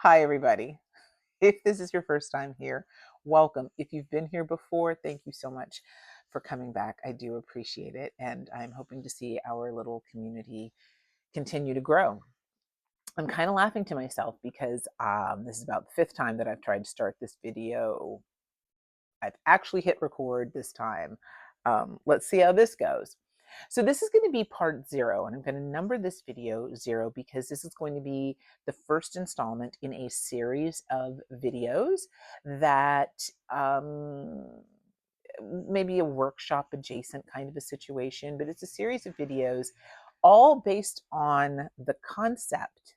Hi, everybody. If this is your first time here, welcome. If you've been here before, thank you so much for coming back. I do appreciate it. And I'm hoping to see our little community continue to grow. I'm kind of laughing to myself because this is about the fifth time that I've tried to start this video. I've actually hit record this time. Let's see how this goes. So this is going to be part 0, and I'm going to number this video 0 because this is going to be the first installment in a series of videos that maybe a workshop adjacent kind of a situation, but it's a series of videos all based on the concept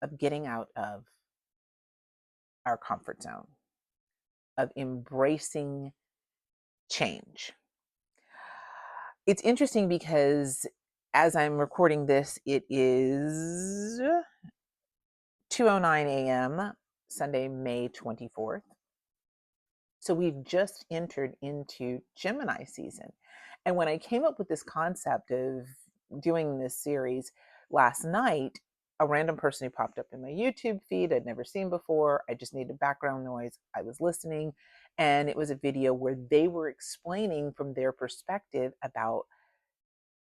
of getting out of our comfort zone, of embracing change. It's interesting because as I'm recording this, it is 2:09 a.m. Sunday, May 24th. So we've just entered into Gemini season. And when I came up with this concept of doing this series last night, a random person who popped up in my YouTube feed I'd never seen before. I just needed background noise. I was listening, and it was a video where they were explaining from their perspective about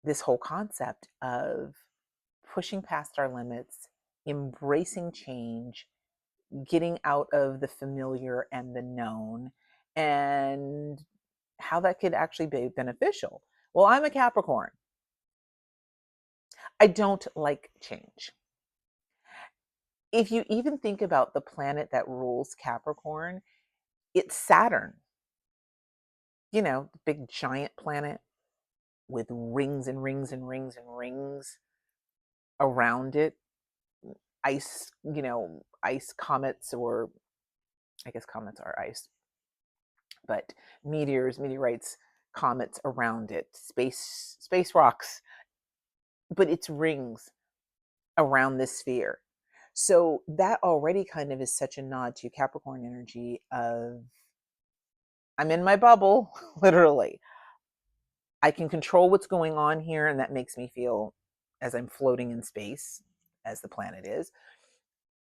this whole concept of pushing past our limits, embracing change, getting out of the familiar and the known, and how that could actually be beneficial. Well, I'm a Capricorn. I don't like change. If you even think about the planet that rules Capricorn, it's Saturn. You know, the big giant planet with rings and rings and rings and rings around it. Ice, ice comets, or I guess comets are ice, but meteors, meteorites, comets around it, space rocks, but it's rings around this sphere. So that already kind of is such a nod to Capricorn energy of I'm in my bubble, literally. I can control what's going on here, and that makes me feel as I'm floating in space, as the planet is.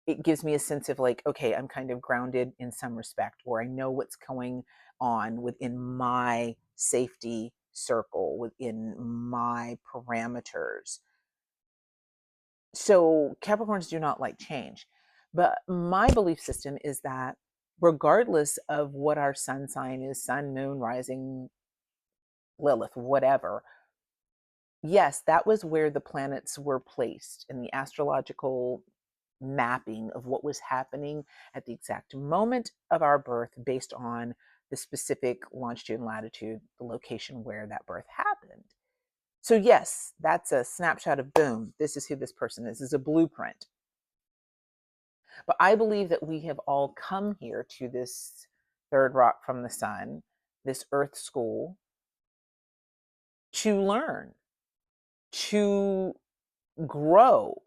It gives me a sense of like, okay, I'm kind of grounded in some respect where I know what's going on within my safety circle, within my parameters. So Capricorns do not like change. But my belief system is that regardless of what our sun sign is, sun, moon, rising, Lilith, whatever, yes, that was where the planets were placed in the astrological mapping of what was happening at the exact moment of our birth based on the specific longitude and latitude, the location where that birth happened. So yes, that's a snapshot of boom. This is who this person is. This is a blueprint. But I believe that we have all come here to this third rock from the sun, this earth school, to learn, to grow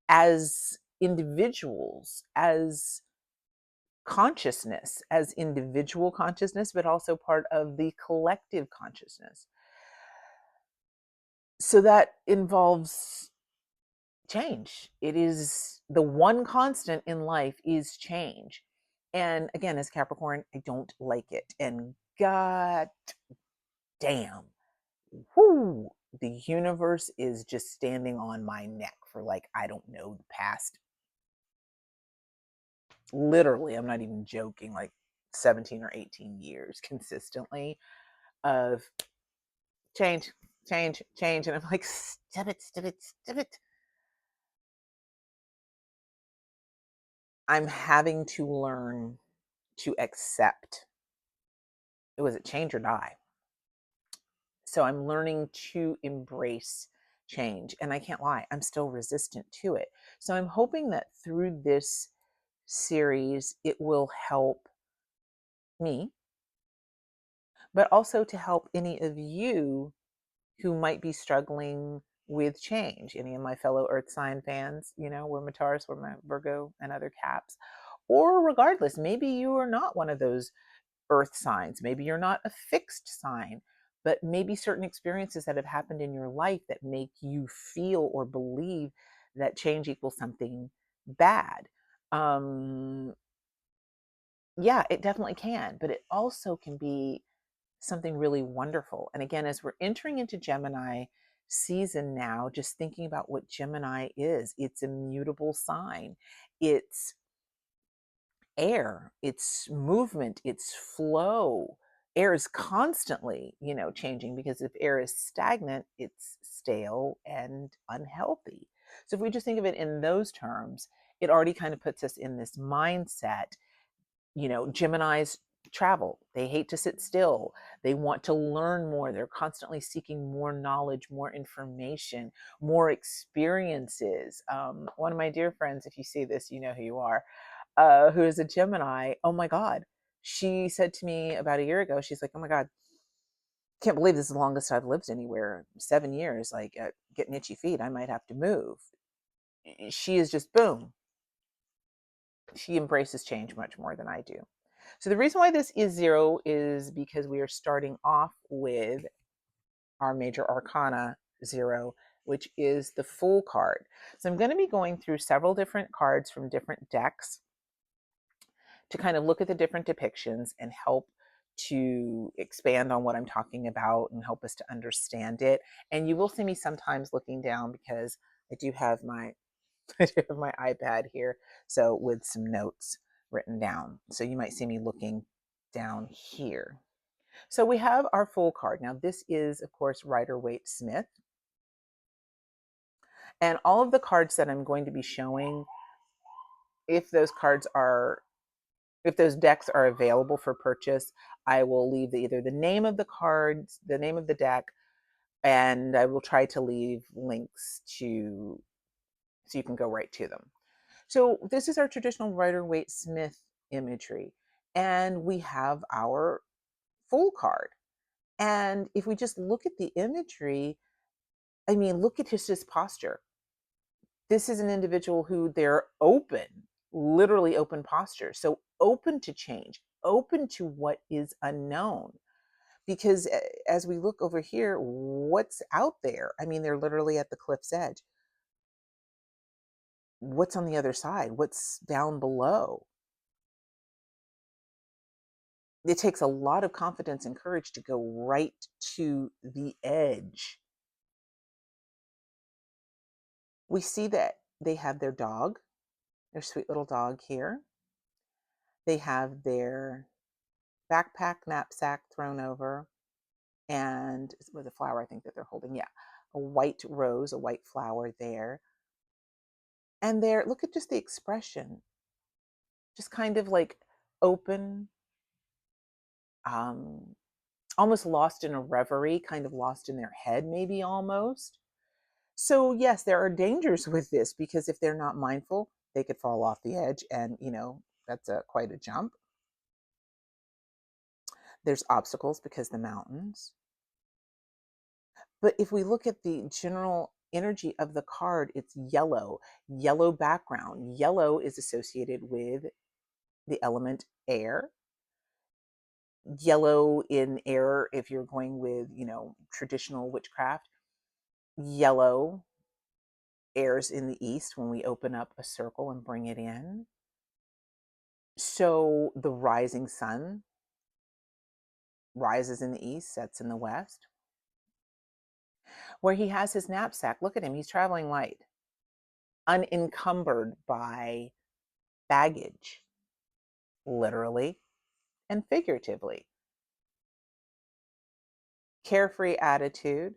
as individuals, as consciousness, as individual consciousness, but also part of the collective consciousness. So that involves change. It is the one constant in life is change. And again, as Capricorn, I don't like it. And God damn, whoo, the universe is just standing on my neck for like, I don't know, the past, literally, I'm not even joking, like 17 or 18 years consistently of change, change, change. And I'm like, stop it, stop it, stop it. I'm having to learn to accept. It was a change or die. So I'm learning to embrace change. And I can't lie, I'm still resistant to it. So I'm hoping that through this series, it will help me, but also to help any of you who might be struggling with change. Any of my fellow Earth sign fans, we're my Taurus, we're my Virgo, and other Caps. Or regardless, maybe you are not one of those Earth signs. Maybe you're not a fixed sign, but maybe certain experiences that have happened in your life that make you feel or believe that change equals something bad. Um, yeah, it definitely can, but it also can be something really wonderful. And again, as we're entering into Gemini season now, just thinking about what Gemini is, it's a mutable sign. It's air, it's movement, it's flow. Air is constantly, changing, because if air is stagnant, it's stale and unhealthy. So if we just think of it in those terms, it already kind of puts us in this mindset. Geminis travel. They hate to sit still. They want to learn more. They're constantly seeking more knowledge, more information, more experiences. One of my dear friends, if you see this, you know who you are, who is a Gemini. Oh my God. She said to me about a year ago, she's like, oh my God, can't believe this is the longest I've lived anywhere. 7 years, like getting itchy feet. I might have to move. She is just boom. She embraces change much more than I do. So the reason why this is 0 is because we are starting off with our major arcana 0, which is the Fool card. So I'm going to be going through several different cards from different decks to kind of look at the different depictions and help to expand on what I'm talking about and help us to understand it. And you will see me sometimes looking down because I do have my I do have my iPad here, so with some notes written down. So you might see me looking down here. So we have our Fool card. Now this is, of course, Rider-Waite-Smith. And all of the cards that I'm going to be showing, if those cards are, if those decks are available for purchase, I will leave either the name of the cards, the name of the deck, and I will try to leave links to, so you can go right to them. So this is our traditional Rider-Waite-Smith imagery. And we have our Fool card. And if we just look at the imagery, I mean, look at his posture. This is an individual who they're open, literally open posture. So open to change, open to what is unknown. Because as we look over here, what's out there? I mean, they're literally at the cliff's edge. What's on the other side? What's down below? It takes a lot of confidence and courage to go right to the edge. We see that they have their dog, their sweet little dog here. They have their backpack, knapsack thrown over, and with a flower, I think that they're holding. Yeah, a white rose, a white flower there. And there, look at just the expression, just kind of like open, um, almost lost in a reverie, kind of lost in their head, maybe almost. So, yes, there are dangers with this because if they're not mindful, they could fall off the edge, and that's quite a jump. There's obstacles because the mountains. But if we look at the general energy of the card, it's yellow, yellow background. Yellow is associated with the element air. Yellow in air, if you're going with, traditional witchcraft, yellow airs in the east when we open up a circle and bring it in. So the rising sun rises in the east, sets in the west. Where he has his knapsack, look at him, he's traveling light, unencumbered by baggage, literally and figuratively. Carefree attitude.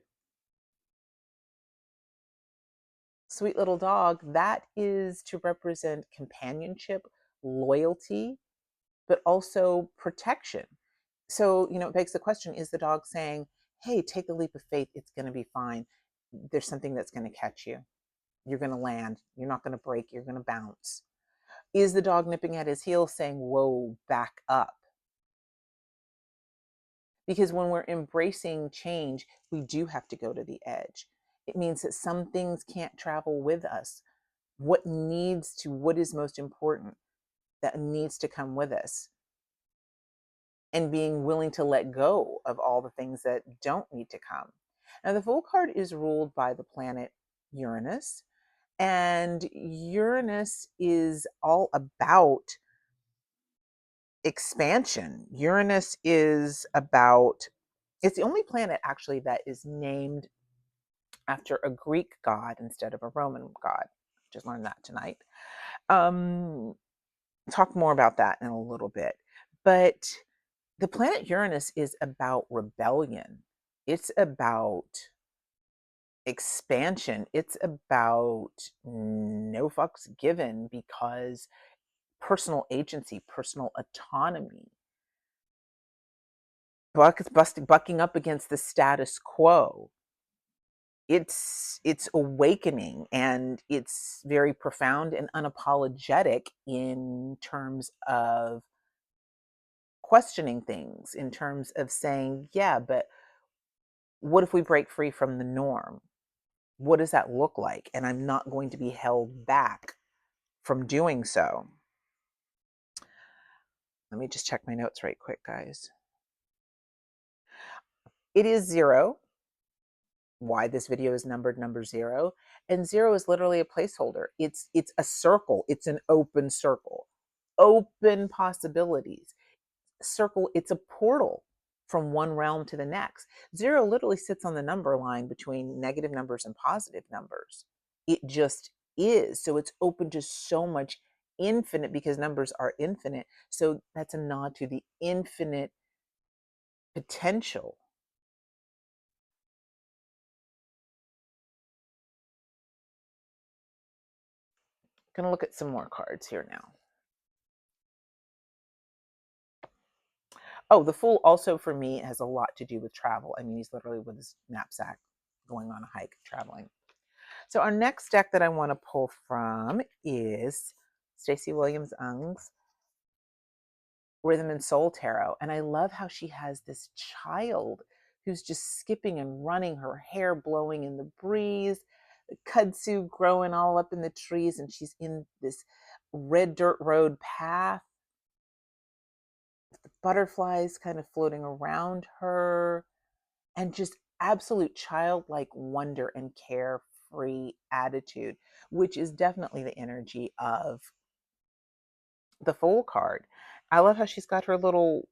Sweet little dog, that is to represent companionship, loyalty, but also protection. So, it begs the question, is the dog saying, hey, take the leap of faith, it's going to be fine. There's something that's going to catch you. You're going to land. You're not going to break. You're going to bounce. Is the dog nipping at his heels saying, whoa, back up? Because when we're embracing change, we do have to go to the edge. It means that some things can't travel with us. What is most important that needs to come with us, and being willing to let go of all the things that don't need to come. Now, the Fool card is ruled by the planet Uranus, And Uranus is all about expansion. Uranus is about, it's the only planet actually that is named after a Greek god instead of a Roman god. Just learned that tonight. Um, talk more about that in a little bit. But the planet Uranus is about rebellion. It's about expansion. It's about no fucks given, because personal agency, personal autonomy, bucking up against the status quo. It's awakening, and it's very profound and unapologetic in terms of questioning things, in terms of saying, yeah, but what if we break free from the norm? What does that look like? And I'm not going to be held back from doing so. Let me just check my notes right quick, guys. It is 0. Why this video is numbered number 0. And 0 is literally a placeholder. It's a circle. It's an open circle. Open possibilities. Circle, it's a portal from one realm to the next. 0 literally sits on the number line between negative numbers and positive numbers. It just is. So it's open to so much infinite, because numbers are infinite. So that's a nod to the infinite potential. Going to look at some more cards here now. Oh, the Fool also for me has a lot to do with travel. I mean, he's literally with his knapsack going on a hike, traveling. So our next deck that I want to pull from is Stacey Williams-Ung's Rhythm and Soul Tarot. And I love how she has this child who's just skipping and running, her hair blowing in the breeze, the kudzu growing all up in the trees, and she's in this red dirt road path, the butterflies kind of floating around her, and just absolute childlike wonder and carefree attitude, which is definitely the energy of the Fool card. I love how she's got her little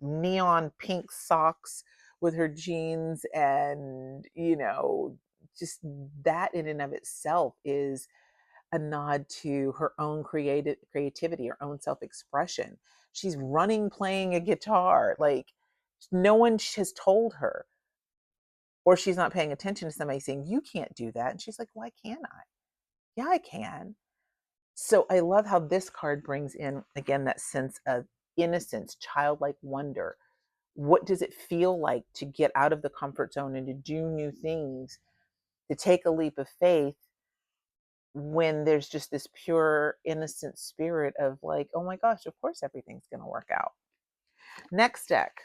neon pink socks with her jeans, and just that in and of itself is a nod to her own creativity, her own self-expression. She's running playing a guitar, like no one has told her, or she's not paying attention to somebody saying you can't do that, and she's like, why can't I? Yeah, I can. So I love how this card brings in again that sense of innocence, childlike wonder. What does it feel like to get out of the comfort zone and to do new things, to take a leap of faith, when there's just this pure innocent spirit of like, oh my gosh, of course everything's going to work out. Next deck,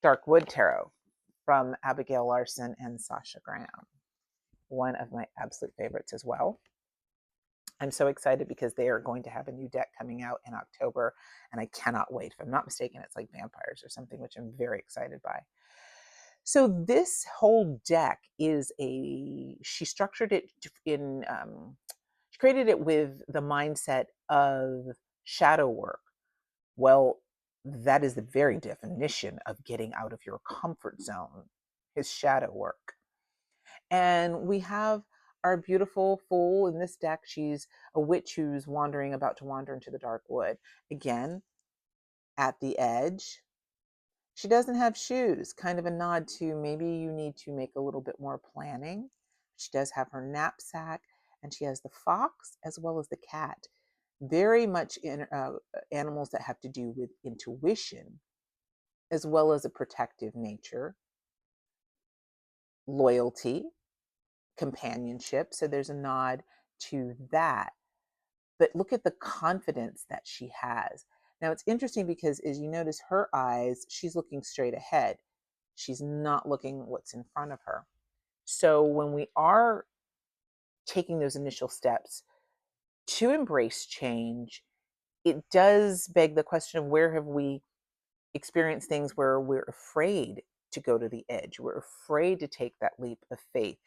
Dark Wood Tarot from Abigail Larson and Sasha Graham, one of my absolute favorites as well. I'm so excited because they are going to have a new deck coming out in October, and I cannot wait. If I'm not mistaken, it's like vampires or something, which I'm very excited by. So this whole deck is she structured it in, she created it with the mindset of shadow work. Well, that is the very definition of getting out of your comfort zone, is shadow work. And we have our beautiful Fool in this deck. She's a witch who's about to wander into the dark wood. Again, at the edge. She doesn't have shoes, kind of a nod to maybe you need to make a little bit more planning. She does have her knapsack, and she has the fox as well as the cat. Very much in animals that have to do with intuition, as well as a protective nature, loyalty, companionship. So there's a nod to that. But look at the confidence that she has. Now it's interesting because as you notice her eyes, she's looking straight ahead. She's not looking what's in front of her. So when we are taking those initial steps to embrace change, it does beg the question of where have we experienced things where we're afraid to go to the edge. We're afraid to take that leap of faith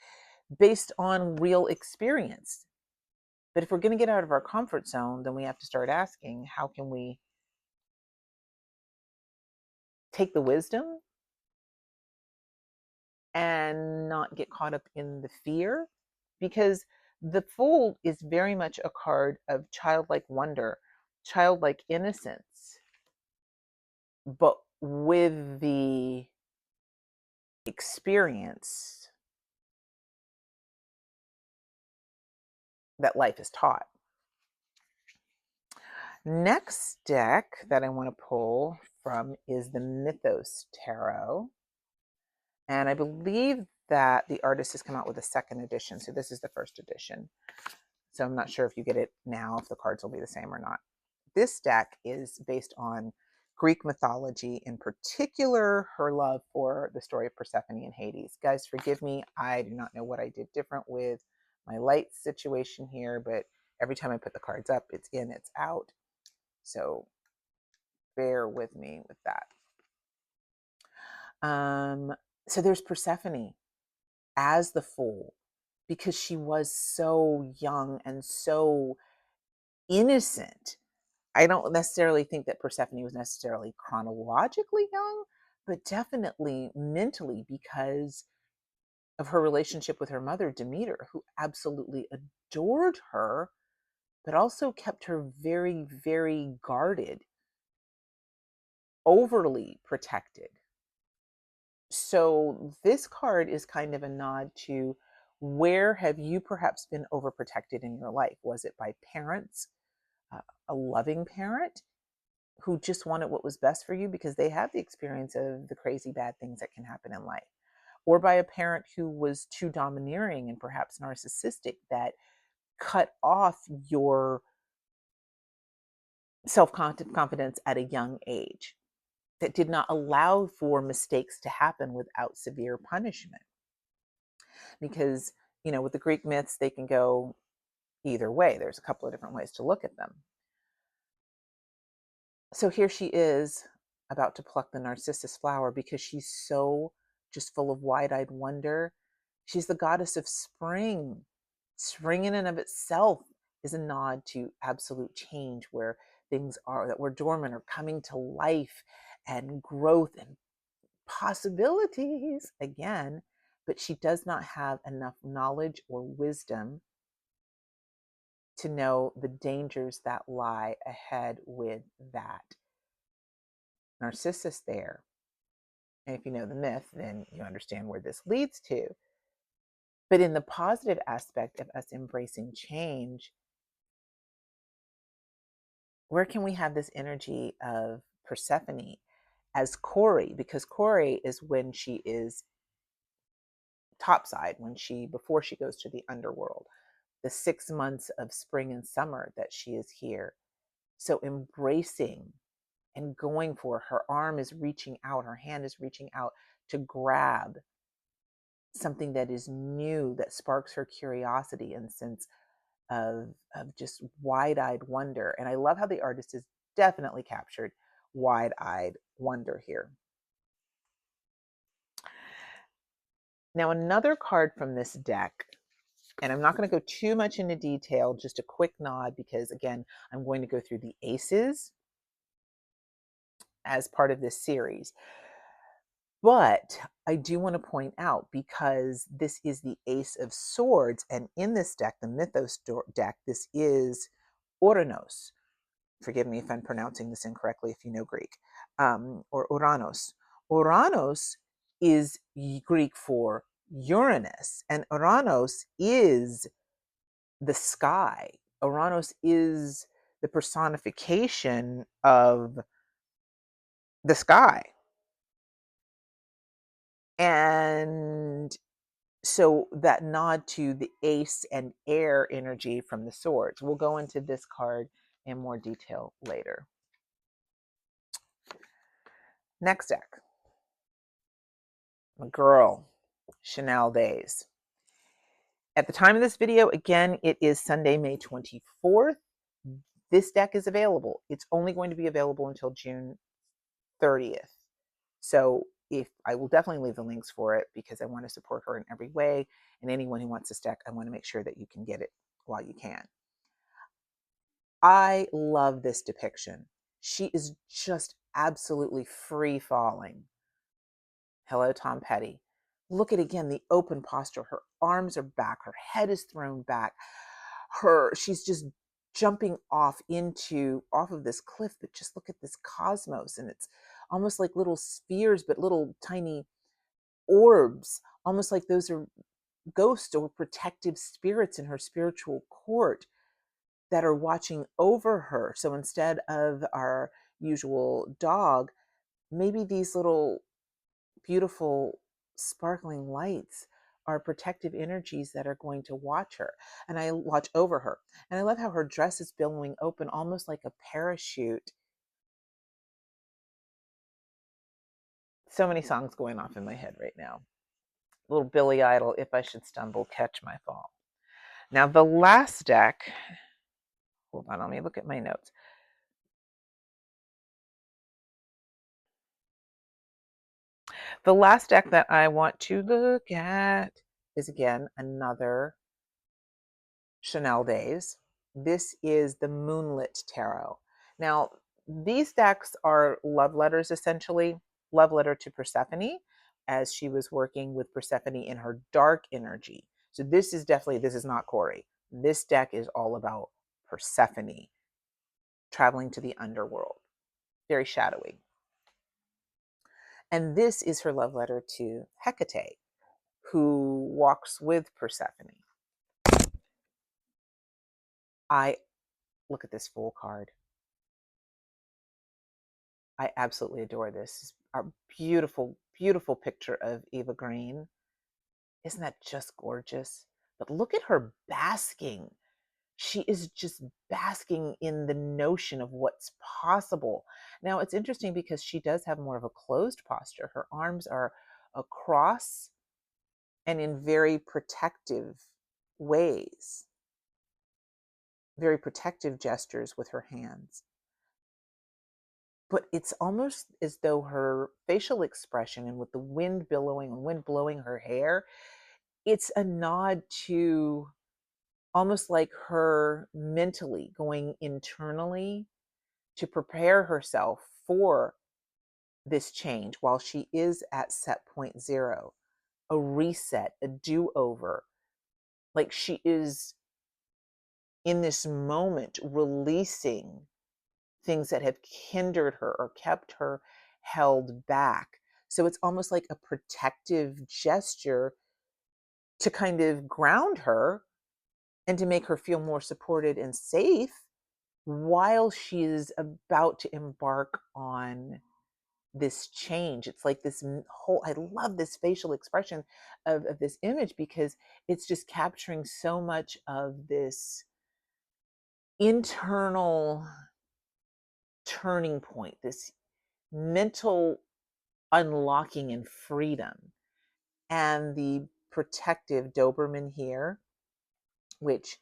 based on real experience. But if we're going to get out of our comfort zone, then we have to start asking, how can we take the wisdom and not get caught up in the fear? Because the Fool is very much a card of childlike wonder, childlike innocence, but with the experience that life is taught. Next deck that I want to pull from is the Mythos Tarot. And I believe that the artist has come out with a second edition. So this is the first edition. So I'm not sure if you get it now, if the cards will be the same or not. This deck is based on Greek mythology, in particular, her love for the story of Persephone and Hades. Guys, forgive me. I do not know what I did different with my light situation here, but every time I put the cards up, it's in, it's out. So bear with me with that. So there's Persephone as the Fool, because she was so young and so innocent. I don't necessarily think that Persephone was necessarily chronologically young, but definitely mentally, because of her relationship with her mother, Demeter, who absolutely adored her, but also kept her very, very guarded, overly protected. So this card is kind of a nod to, where have you perhaps been overprotected in your life? Was it by parents, a loving parent who just wanted what was best for you because they had the experience of the crazy bad things that can happen in life? Or by a parent who was too domineering and perhaps narcissistic, that cut off your self-confidence at a young age, that did not allow for mistakes to happen without severe punishment? Because, with the Greek myths, they can go either way. There's a couple of different ways to look at them. So here she is, about to pluck the narcissus flower, because she's so just full of wide-eyed wonder. She's the goddess of spring. Spring in and of itself is a nod to absolute change, where things are that were dormant are coming to life, and growth and possibilities again. But she does not have enough knowledge or wisdom to know the dangers that lie ahead with that Narcissus there. And if you know the myth, then you understand where this leads to. But in the positive aspect of us embracing change, where can we have this energy of Persephone as Kori? Because Kori is when she is topside, before she goes to the underworld, the 6 months of spring and summer that she is here. So embracing and going for, her arm is reaching out, her hand is reaching out to grab something that is new, that sparks her curiosity and sense of just wide-eyed wonder. And I love how the artist has definitely captured wide-eyed wonder here. Now, another card from this deck, and I'm not going to go too much into detail, just a quick nod, because again, I'm going to go through the aces as part of this series. But I do want to point out, because this is the Ace of Swords, and in this deck, the Mythos deck, this is Oranos. Forgive me if I'm pronouncing this incorrectly if you know Greek, or Oranos. Oranos is Greek for Uranus, and Oranos is the sky. Oranos is the personification of the sky. And so that nod to the ace and air energy from the swords. We'll go into this card in more detail later. Next deck. My girl, Chanel Days. At the time of this video, again, it is Sunday, May 24th. This deck is available. It's only going to be available until June 30th. So I will definitely leave the links for it, because I want to support her in every way. And anyone who wants this deck, I want to make sure that you can get it while you can. I love this depiction. She is just absolutely free falling. Hello, Tom Petty. Look at again the open posture. Her arms are back, her head is thrown back. She's just jumping off of this cliff, but just look at this cosmos, and it's almost like little spheres, but little tiny orbs, almost like those are ghosts or protective spirits in her spiritual court that are watching over her. So instead of our usual dog, maybe these little beautiful sparkling lights are protective energies that are going to watch her, and I watch over her. And I love how her dress is billowing open, almost like a parachute. So many songs going off in my head right now. Little Billy Idol, If I Should Stumble, Catch My Fall. Now the last deck, hold on, let me look at my notes. The last deck that I want to look at is again another Chanel Days. This is the Moonlit Tarot. Now, these decks are love letters essentially, love letter to Persephone as she was working with Persephone in her dark energy. So this is not Corey. This deck is all about Persephone traveling to the underworld, very shadowy. And this is her love letter to Hecate, who walks with Persephone. I look at this Fool card. I absolutely adore this. It's a beautiful, beautiful picture of Eva Green. Isn't that just gorgeous? But look at her basking. She is just basking in the notion of what's possible. Now, it's interesting because she does have more of a closed posture. Her arms are across and in very protective ways, very protective gestures with her hands. But it's almost as though her facial expression and with the wind billowing and wind blowing her hair, it's a nod to almost like her mentally going internally to prepare herself for this change while she is at set point zero, a reset, a do-over. Like she is in this moment releasing things that have hindered her or kept her held back. So it's almost like a protective gesture to kind of ground her and to make her feel more supported and safe while she is about to embark on this change. It's like this whole, I love this facial expression of this image because it's just capturing so much of this internal turning point, this mental unlocking and freedom. And the protective Doberman here, which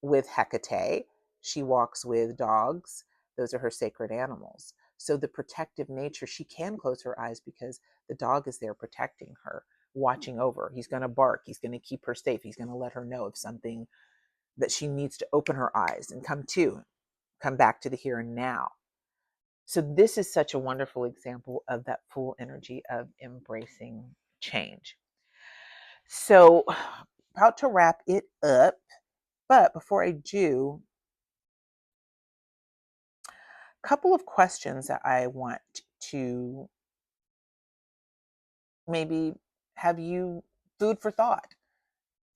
with Hecate, she walks with dogs. Those are her sacred animals. So the protective nature, she can close her eyes because the dog is there protecting her, watching over. He's going to bark. He's going to keep her safe. He's going to let her know of something that she needs to open her eyes and come back to the here and now. So this is such a wonderful example of that full energy of embracing change. So about to wrap it up, but before I do, a couple of questions that I want to maybe have you food for thought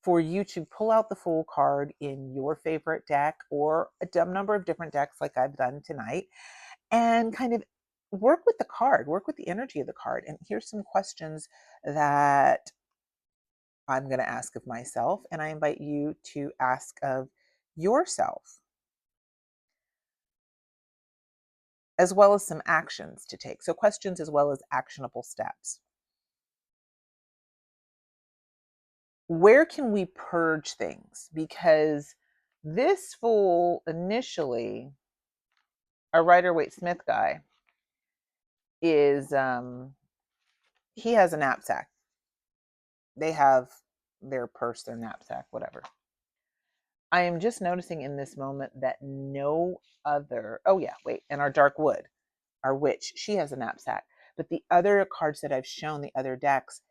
for you to pull out the Fool card in your favorite deck or a dumb number of different decks like I've done tonight and kind of work with the card, work with the energy of the card. And here's some questions that I'm going to ask of myself, and I invite you to ask of yourself, as well as some actions to take. So, questions as well as actionable steps. Where can we purge things? Because this Fool initially, a Rider Waite Smith guy, is he has a knapsack. They have their purse, their knapsack, whatever. I am just noticing in this moment that no other, oh yeah, wait, and our dark wood, our witch, she has a knapsack. But the other cards that I've shown, the other decks,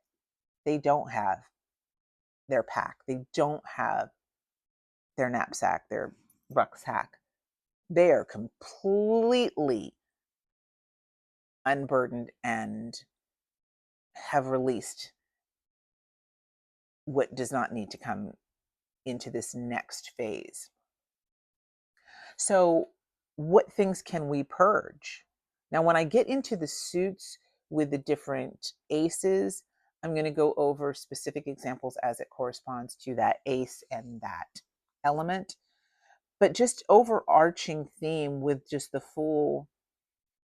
they don't have their pack. They don't have their knapsack, their rucksack. They are completely unburdened and have released what does not need to come into this next phase. So, what things can we purge? Now, when I get into the suits with the different aces, I'm going to go over specific examples as it corresponds to that ace and that element. But just overarching theme with just the full,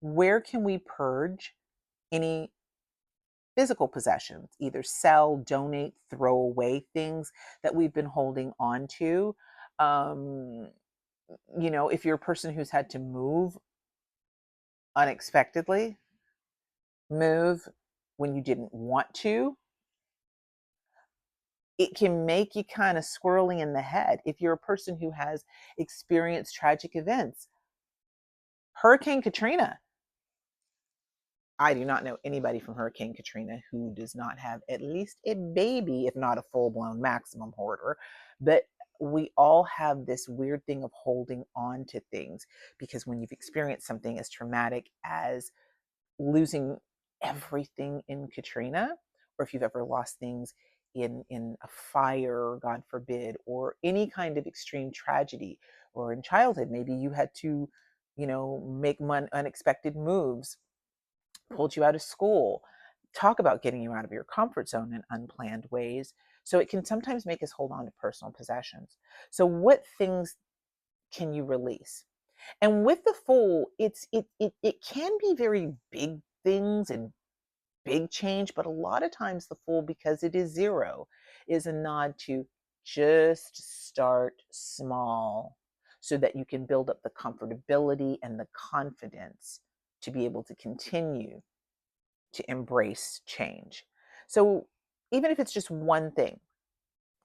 where can we purge any physical possessions, either sell, donate, throw away things that we've been holding on to. Um, if you're a person who's had to move unexpectedly, move when you didn't want to, it can make you kind of squirrely in the head. If you're a person who has experienced tragic events, Hurricane Katrina, I do not know anybody from Hurricane Katrina who does not have at least a baby, if not a full blown maximum hoarder. But we all have this weird thing of holding on to things because when you've experienced something as traumatic as losing everything in Katrina, or if you've ever lost things in a fire, God forbid, or any kind of extreme tragedy, or in childhood, maybe you had to, make unexpected moves, pulled you out of school. Talk about getting you out of your comfort zone in unplanned ways. So it can sometimes make us hold on to personal possessions. So what things can you release? And with the Fool, it can be very big things and big change, but a lot of times the Fool, because it is zero, is a nod to just start small so that you can build up the comfortability and the confidence to be able to continue to embrace change. So even if it's just one thing,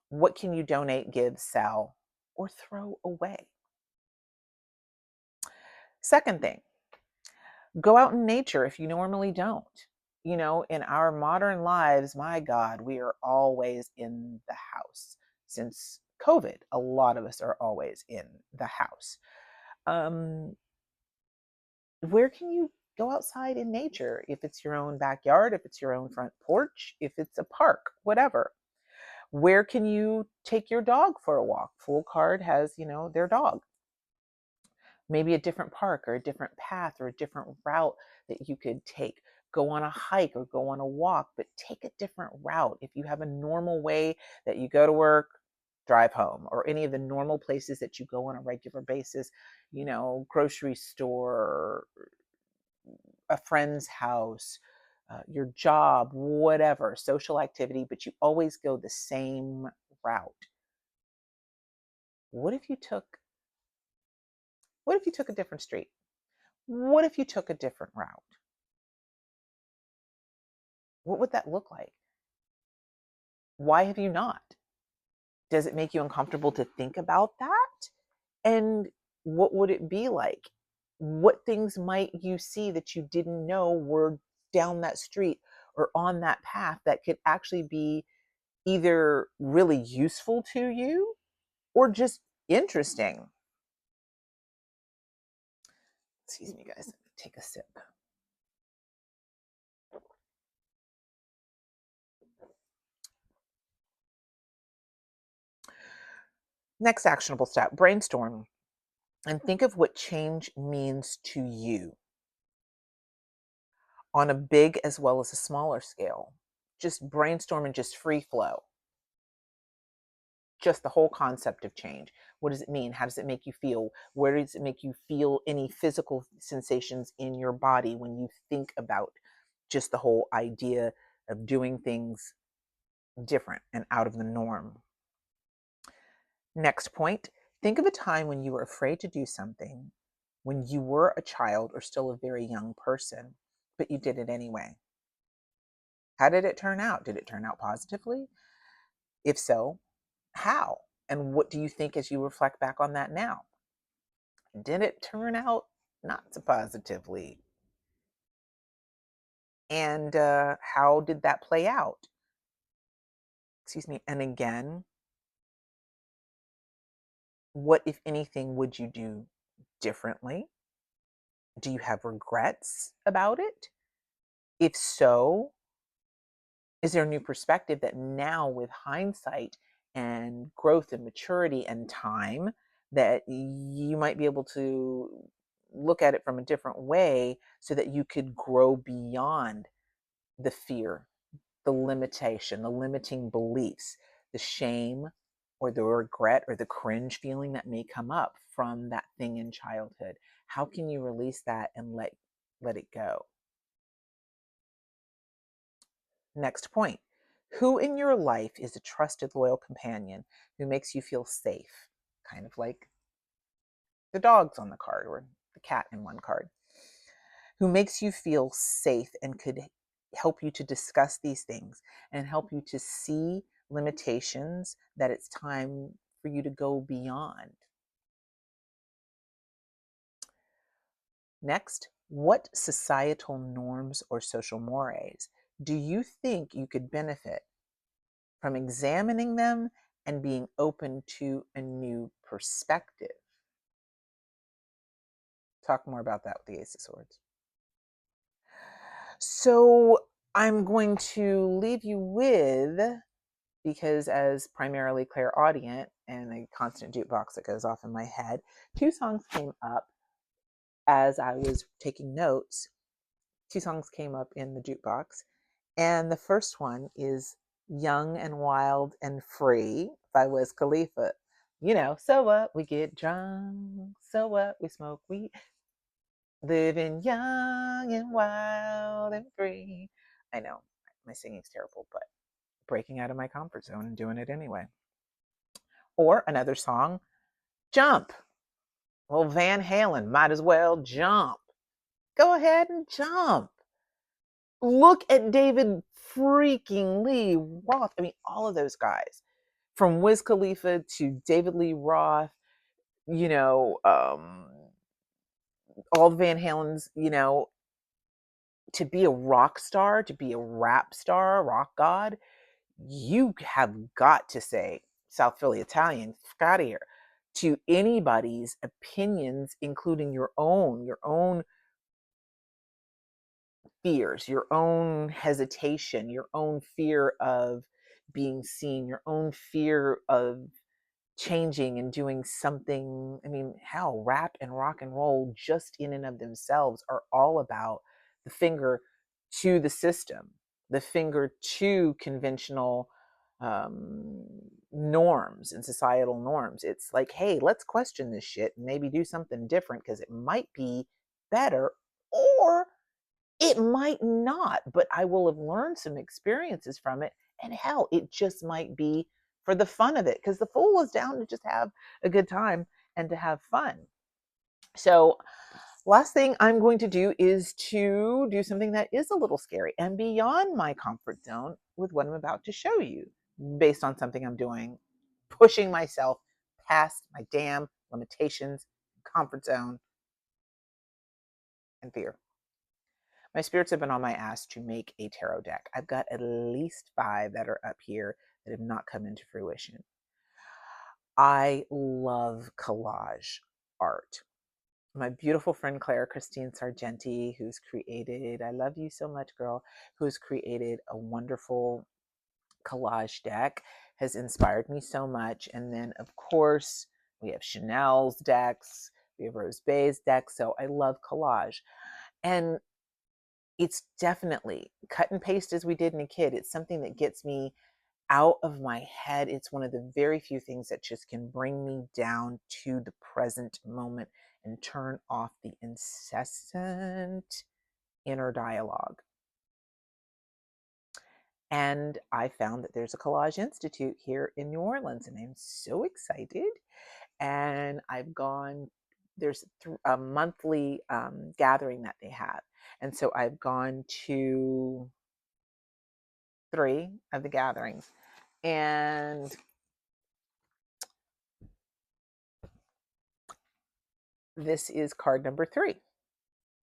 what can you donate, give, sell, or throw away? Second thing, go out in nature if you normally don't. In our modern lives, my God, we are always in the house. Since COVID, a lot of us are always in the house. Um, where can you go outside in nature? If it's your own backyard, if it's your own front porch, if it's a park, whatever. Where can you take your dog for a walk? Fool card has, their dog. Maybe a different park or a different path or a different route that you could take. Go on a hike or go on a walk, but take a different route. If you have a normal way that you go to work, drive home, or any of the normal places that you go on a regular basis, grocery store, a friend's house, your job, whatever, social activity, but you always go the same route. What if you took a different street? What if you took a different route? What would that look like? Why have you not? Does it make you uncomfortable to think about that? And what would it be like? What things might you see that you didn't know were down that street or on that path that could actually be either really useful to you or just interesting? Excuse me, guys. Take a sip. Next actionable step, brainstorm and think of what change means to you on a big as well as a smaller scale. Just brainstorm and just free flow. Just the whole concept of change. What does it mean? How does it make you feel? Where does it make you feel any physical sensations in your body when you think about just the whole idea of doing things different and out of the norm? Next point, think of a time when you were afraid to do something when you were a child or still a very young person, but you did it anyway. How did it turn out? Did it turn out positively? If so, how? And what do you think as you reflect back on that now? Did it turn out not so positively? And how did that play out? Excuse me. And again, what, if anything, would you do differently? Do you have regrets about it? If so, is there a new perspective that now, with hindsight and growth and maturity and time, that you might be able to look at it from a different way so that you could grow beyond the fear, the limitation, the limiting beliefs, the shame or the regret or the cringe feeling that may come up from that thing in childhood? How can you release that and let it go? Next point. Who in your life is a trusted, loyal companion who makes you feel safe? Kind of like the dogs on the card or the cat in one card. Who makes you feel safe and could help you to discuss these things and help you to see limitations that it's time for you to go beyond. Next, what societal norms or social mores do you think you could benefit from examining them and being open to a new perspective? Talk more about that with the Ace of Swords. So I'm going to leave you with, because as primarily clairaudient and a constant jukebox that goes off in my head, two songs came up as I was taking notes. Two songs came up in the jukebox. And the first one is Young and Wild and Free by Wiz Khalifa. You know, so what? We get drunk. So what? We smoke weed. Living young and wild and free. I know my singing's terrible, but breaking out of my comfort zone and doing it anyway. Or another song, Jump. Well, Van Halen, might as well jump. Go ahead and jump. Look at David freaking Lee Roth. I mean, all of those guys, from Wiz Khalifa to David Lee Roth, you know, all the Van Halens, you know, to be a rock star, to be a rap star, rock god, you have got to say, South Philly Italian, out of here, to anybody's opinions, including your own fears, your own hesitation, your own fear of being seen, your own fear of changing and doing something. I mean, hell, rap and rock and roll just in and of themselves are all about the finger to the system, the finger to conventional um, norms and societal norms. It's like, hey, let's question this shit and maybe do something different because it might be better, or it might not, but I will have learned some experiences from it. And hell, it just might be for the fun of it, because the fool is down to just have a good time and to have fun. So, last thing I'm going to do is to do something that is a little scary and beyond my comfort zone with what I'm about to show you, based on something I'm doing, pushing myself past my damn limitations, comfort zone, and fear. My spirits have been on my ass to make a tarot deck. I've got at least 5 that are up here that have not come into fruition. I love collage art. My beautiful friend Claire Christine Sargenti, who's created, I love you so much, girl, who's created a wonderful collage deck, has inspired me so much. And then, of course, we have Chanel's decks, we have Rose Bay's decks. So I love collage. And it's definitely cut and paste as we did in a kid. It's something that gets me out of my head. It's one of the very few things that just can bring me down to the present moment and turn off the incessant inner dialogue. And I found that there's a Collage Institute here in New Orleans, and I'm so excited. And I've gone, there's a monthly gathering that they have. And so I've gone to 3 of the gatherings. And this is card number 3.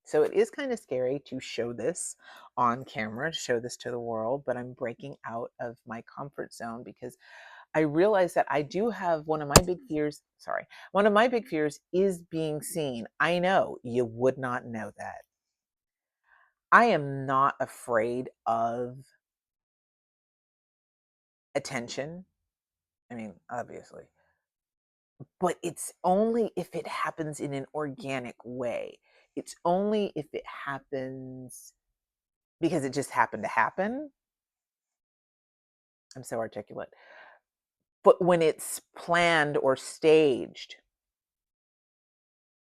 So it is kind of scary to show this on camera, to show this to the world, but I'm breaking out of my comfort zone because I realize that I do have one of my big fears. Sorry. One of my big fears is being seen. I know you would not know that. I am not afraid of attention. I mean, obviously, but it's only if it happens in an organic way. It's only if it happens because it just happened to happen. I'm so articulate. But when it's planned or staged,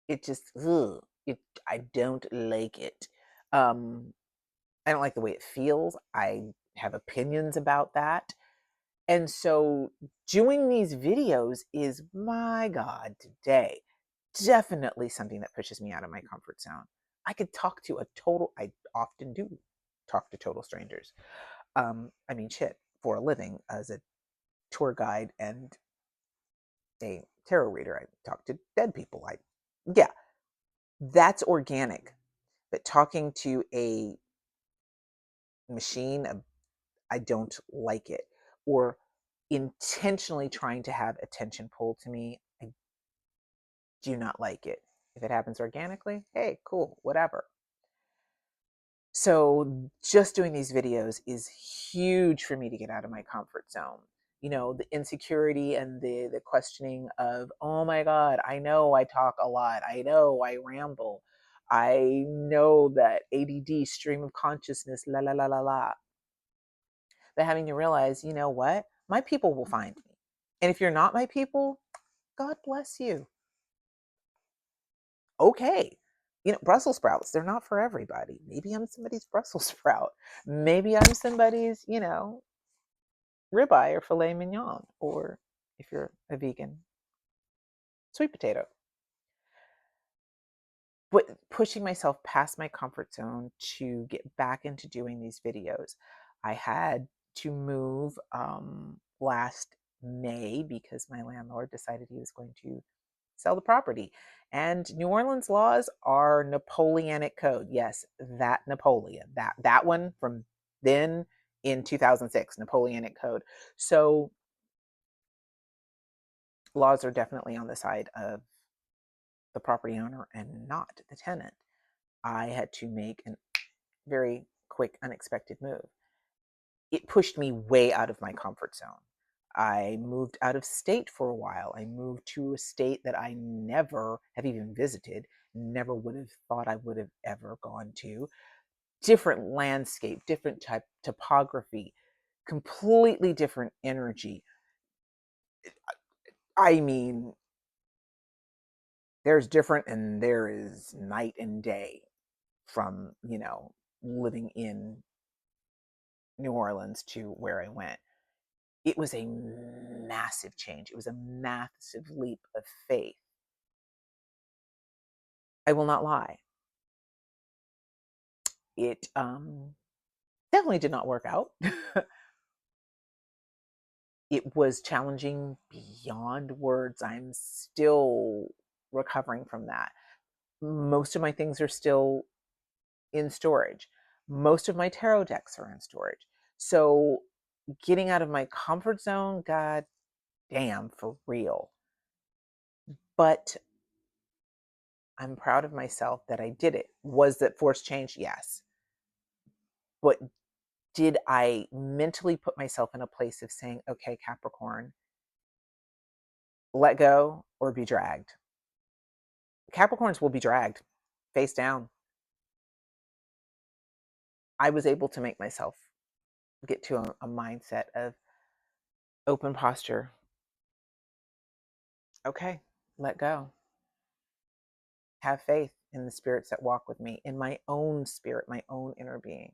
it just, ugh, I don't like it. I don't like the way it feels. I have opinions about that. And so doing these videos is, my God, today, definitely something that pushes me out of my comfort zone. I could talk to I often do talk to total strangers. I mean, shit, for a living as a tour guide and a tarot reader, I talk to dead people. Yeah, that's organic. But talking to a machine, I don't like it. Or intentionally trying to have attention pulled to me, I do not like it. If it happens organically, hey, cool, whatever. So just doing these videos is huge for me to get out of my comfort zone. You know, the insecurity and the questioning of, oh my God, I know I talk a lot. I know I ramble. I know that ADD, stream of consciousness, la la la la la. But having to realize, you know what? My people will find me. And if you're not my people, God bless you. Okay. You know, Brussels sprouts, they're not for everybody. Maybe I'm somebody's Brussels sprout. Maybe I'm somebody's, ribeye or filet mignon. Or if you're a vegan, sweet potato. But pushing myself past my comfort zone to get back into doing these videos. I had to move last May because my landlord decided he was going to sell the property. And New Orleans laws are Napoleonic code. Yes, that Napoleon, that one from then in 2006, Napoleonic code. So laws are definitely on the side of the property owner and not the tenant. I had to make a very quick, unexpected move. It pushed me way out of my comfort zone. I moved out of state for a while. I moved to a state that I never have even visited, never would have thought I would have ever gone to. Different landscape, different type topography, completely different energy. I mean, there's different and there is night and day from, living in New Orleans to where I went. It was a massive change. It was a massive leap of faith. I will not lie. It definitely did not work out. It was challenging beyond words. I'm still recovering from that. Most of my things are still in storage. Most of my tarot decks are in storage. So getting out of my comfort zone, god damn, for real. But I'm proud of myself that I did it. Was that forced change? Yes. But did I mentally put myself in a place of saying, okay, Capricorn, let go or be dragged? Capricorns will be dragged face down. I was able to make myself get to a mindset of open posture. Okay, let go. Have faith in the spirits that walk with me, in my own spirit, my own inner being.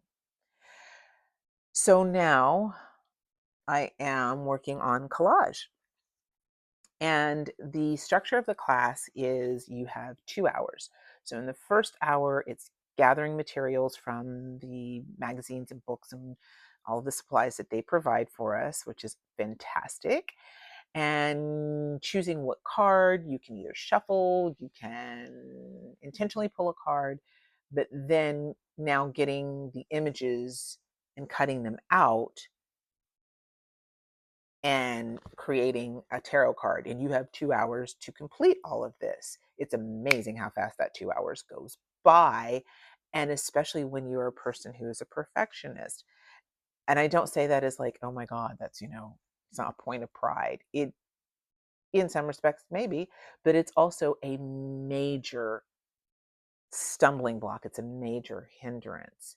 So now I am working on collage. And the structure of the class is you have 2 hours. So in the first hour, it's gathering materials from the magazines and books and all of the supplies that they provide for us, which is fantastic. and choosing what card. You can either shuffle, you can intentionally pull a card, but then now getting the images and cutting them out and creating a tarot card. And you have 2 hours to complete all of this. It's amazing how fast that 2 hours goes by. And especially when you're a person who is a perfectionist. And I don't say that as like, oh my God, that's, it's not a point of pride. It, in some respects, maybe, but it's also a major stumbling block. It's a major hindrance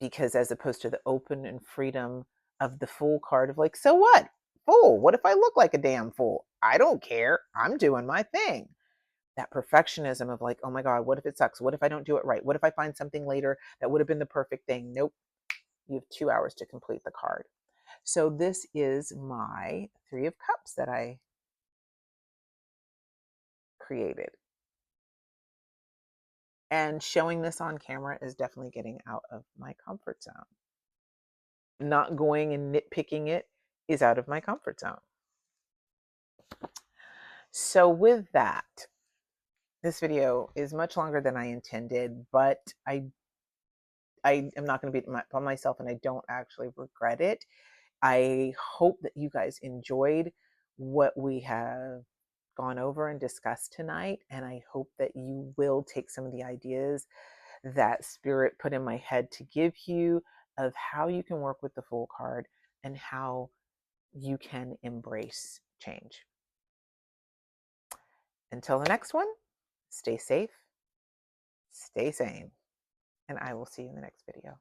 because as opposed to the open and freedom of the fool card of like, so what? Fool, what if I look like a damn fool? I don't care. I'm doing my thing. That perfectionism of like, oh my God, what if it sucks? What if I don't do it right? What if I find something later that would have been the perfect thing? Nope. You have 2 hours to complete the card. So this is my Three of Cups that I created. And showing this on camera is definitely getting out of my comfort zone. Not going and nitpicking it is out of my comfort zone. So with that, this video is much longer than I intended, but I am not going to beat on myself, and I don't actually regret it. I hope that you guys enjoyed what we have gone over and discussed tonight, and I hope that you will take some of the ideas that Spirit put in my head to give you of how you can work with the Fool card and how you can embrace change. Until the next one, stay safe, stay sane, and I will see you in the next video.